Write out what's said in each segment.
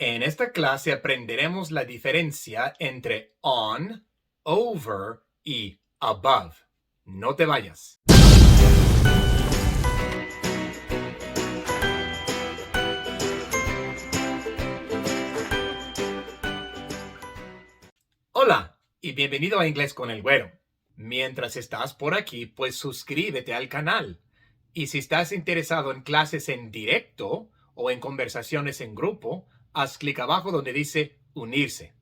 En esta clase aprenderemos la diferencia entre on, over y above. No te vayas. Hola y bienvenido a Inglés con el Güero. Mientras estás por aquí, pues suscríbete al canal. Y si estás interesado en clases en directo o en conversaciones en grupo, haz clic abajo donde dice unirse.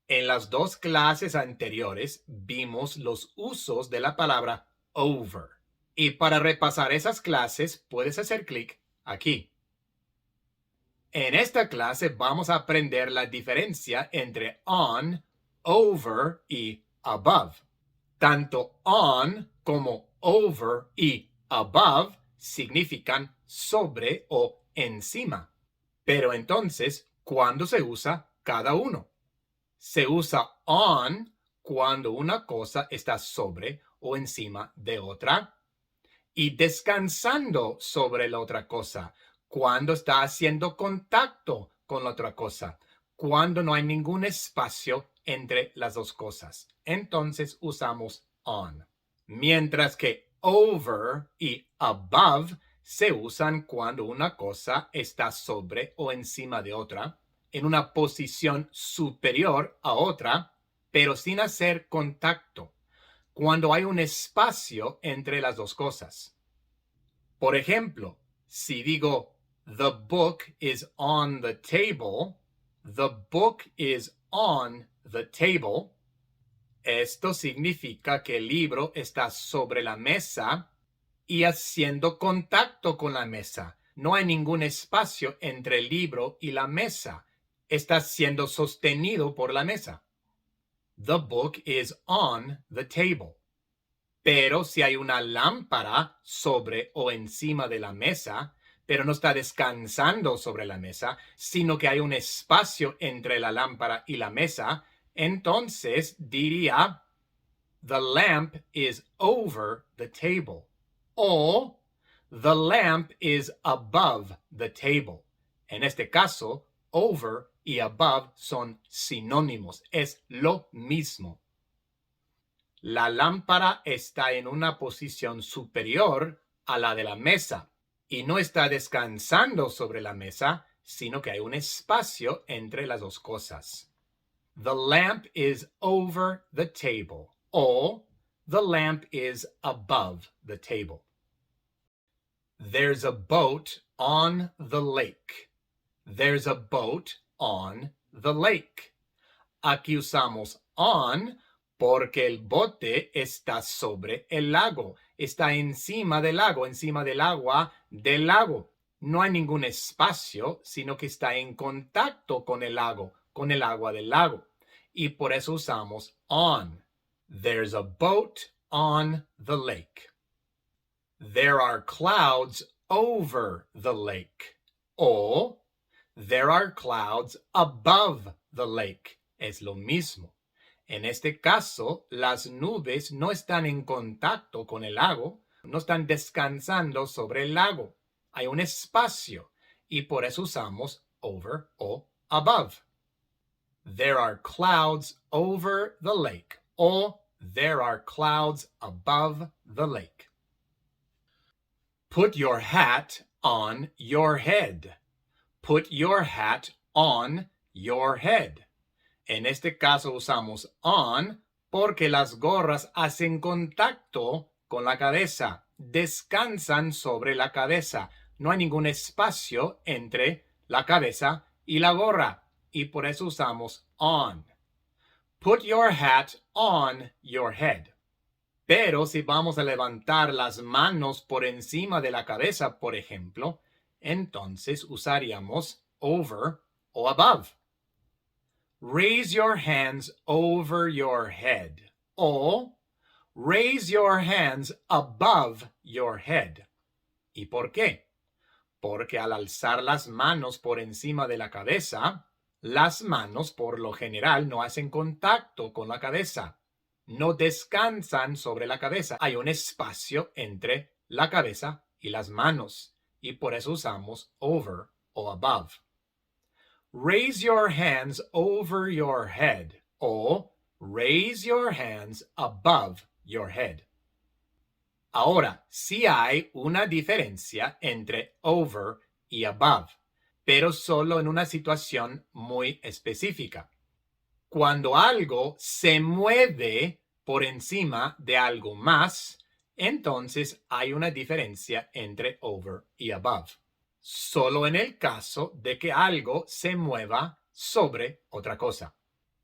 En las dos clases anteriores vimos los usos de la palabra over. Y para repasar esas clases puedes hacer clic aquí. En esta clase vamos a aprender la diferencia entre on, over y above. Tanto on como over y above significan sobre o encima. Pero entonces, ¿cuándo se usa cada uno? Se usa on cuando una cosa está sobre o encima de otra y descansando sobre la otra cosa cuando está haciendo contacto con la otra cosa, cuando no hay ningún espacio entre las dos cosas. Entonces usamos on. Mientras que over y above se usan cuando una cosa está sobre o encima de otra, en una posición superior a otra, pero sin hacer contacto, cuando hay un espacio entre las dos cosas. Por ejemplo, si digo, the book is on the table, the book is on the table, esto significa que el libro está sobre la mesa y haciendo contacto con la mesa. No hay ningún espacio entre el libro y la mesa. Está siendo sostenido por la mesa. The book is on the table. Pero si hay una lámpara sobre o encima de la mesa, pero no está descansando sobre la mesa, sino que hay un espacio entre la lámpara y la mesa, entonces diría, the lamp is over the table. O, the lamp is above the table. En este caso, over y above son sinónimos, es lo mismo. La lámpara está en una posición superior a la de la mesa y no está descansando sobre la mesa, sino que hay un espacio entre las dos cosas. The lamp is over the table, o the lamp is above the table. There's a boat on the lake. There's a boat on the lake. Aquí usamos on porque el bote está sobre el lago, está encima del lago, encima del agua del lago. No hay ningún espacio, sino que está en contacto con el lago, con el agua del lago. Y por eso usamos on. There's a boat on the lake. There are clouds over the lake. O there are clouds above the lake. Es lo mismo. En este caso, las nubes no están en contacto con el lago, no están descansando sobre el lago. Hay un espacio y por eso usamos over o above. There are clouds over the lake, o there are clouds above the lake. Put your hat on your head. Put your hat on your head. En este caso usamos on porque las gorras hacen contacto con la cabeza, descansan sobre la cabeza. No hay ningún espacio entre la cabeza y la gorra y por eso usamos on. Put your hat on your head. Pero si vamos a levantar las manos por encima de la cabeza, por ejemplo, entonces usaríamos over o above. Raise your hands over your head. O raise your hands above your head. ¿Y por qué? Porque al alzar las manos por encima de la cabeza, las manos por lo general no hacen contacto con la cabeza. No descansan sobre la cabeza. Hay un espacio entre la cabeza y las manos. Y por eso usamos over o above. raise your hands over your head o raise your hands above your head. Ahora, sí hay una diferencia entre over y above, pero solo en una situación muy específica. Cuando algo se mueve por encima de algo más, entonces hay una diferencia entre over y above. Solo en el caso de que algo se mueva sobre otra cosa.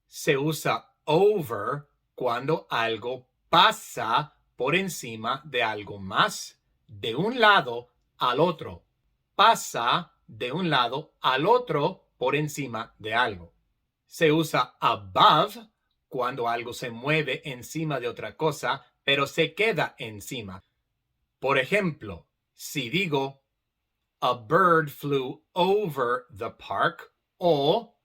Se usa over cuando algo pasa por encima de algo más de un lado al otro. Pasa de un lado al otro por encima de algo. Se usa above cuando algo se mueve encima de otra cosa, pero se queda encima. Por ejemplo, si digo a bird flew over the park o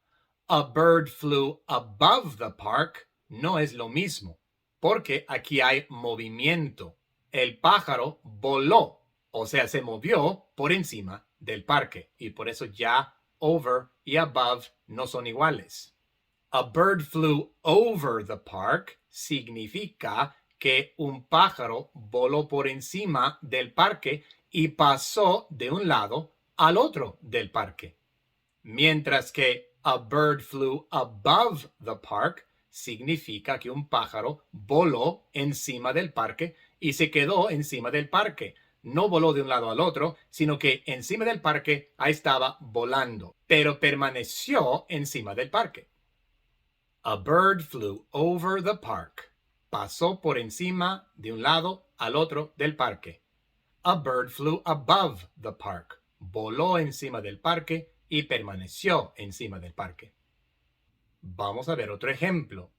a bird flew above the park, no es lo mismo, porque aquí hay movimiento. El pájaro voló, o sea, se movió por encima del parque, y por eso ya over y above no son iguales. A bird flew over the park significa que un pájaro voló por encima del parque y pasó de un lado al otro del parque. Mientras que a bird flew above the park significa que un pájaro voló encima del parque y se quedó encima del parque. No voló de un lado al otro, sino que encima del parque ahí estaba volando, pero permaneció encima del parque. A bird flew over the park. Pasó por encima de un lado al otro del parque. A bird flew above the park. Voló encima del parque y permaneció encima del parque. Vamos a ver otro ejemplo.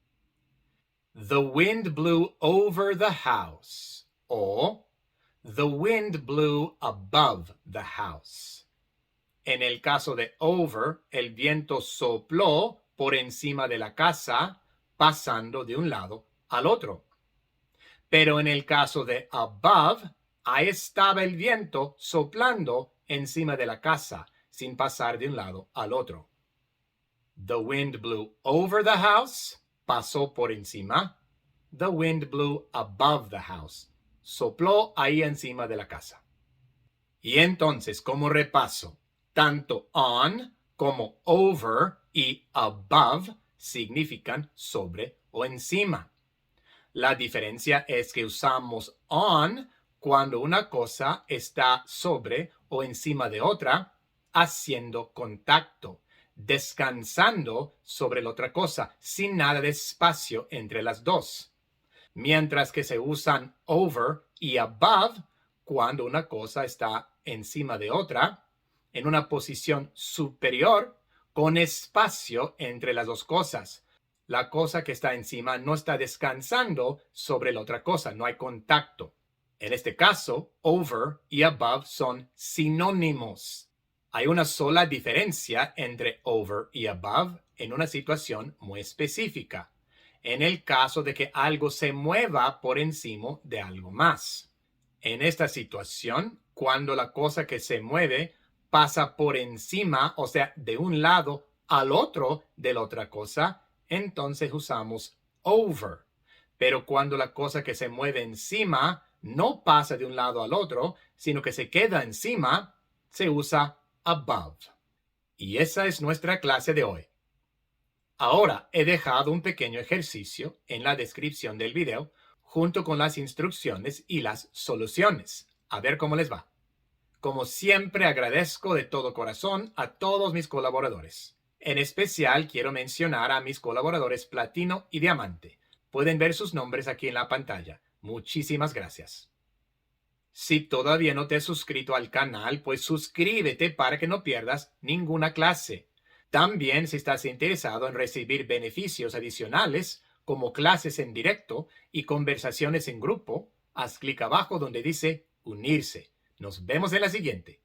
The wind blew over the house. O the wind blew above the house. En el caso de over, el viento sopló por encima de la casa, pasando de un lado al otro. Pero en el caso de above, ahí estaba el viento soplando encima de la casa, sin pasar de un lado al otro. The wind blew over the house, pasó por encima. The wind blew above the house, sopló ahí encima de la casa. Y entonces, como repaso, tanto on como over y above significan sobre o encima. La diferencia es que usamos on cuando una cosa está sobre o encima de otra, haciendo contacto, descansando sobre la otra cosa, sin nada de espacio entre las dos. Mientras que se usan over y above cuando una cosa está encima de otra, en una posición superior, con espacio entre las dos cosas. La cosa que está encima no está descansando sobre la otra cosa, no hay contacto. En este caso, over y above son sinónimos. Hay una sola diferencia entre over y above en una situación muy específica, en el caso de que algo se mueva por encima de algo más. En esta situación, cuando la cosa que se mueve pasa por encima, o sea, de un lado al otro de la otra cosa, entonces usamos over. Pero cuando la cosa que se mueve encima no pasa de un lado al otro, sino que se queda encima, se usa above. Y esa es nuestra clase de hoy. Ahora he dejado un pequeño ejercicio en la descripción del video junto con las instrucciones y las soluciones. A ver cómo les va. Como siempre, agradezco de todo corazón a todos mis colaboradores. En especial, quiero mencionar a mis colaboradores Platino y Diamante. Pueden ver sus nombres aquí en la pantalla. Muchísimas gracias. Si todavía no te has suscrito al canal, pues suscríbete para que no pierdas ninguna clase. También, si estás interesado en recibir beneficios adicionales, como clases en directo y conversaciones en grupo, haz clic abajo donde dice unirse. Nos vemos en la siguiente.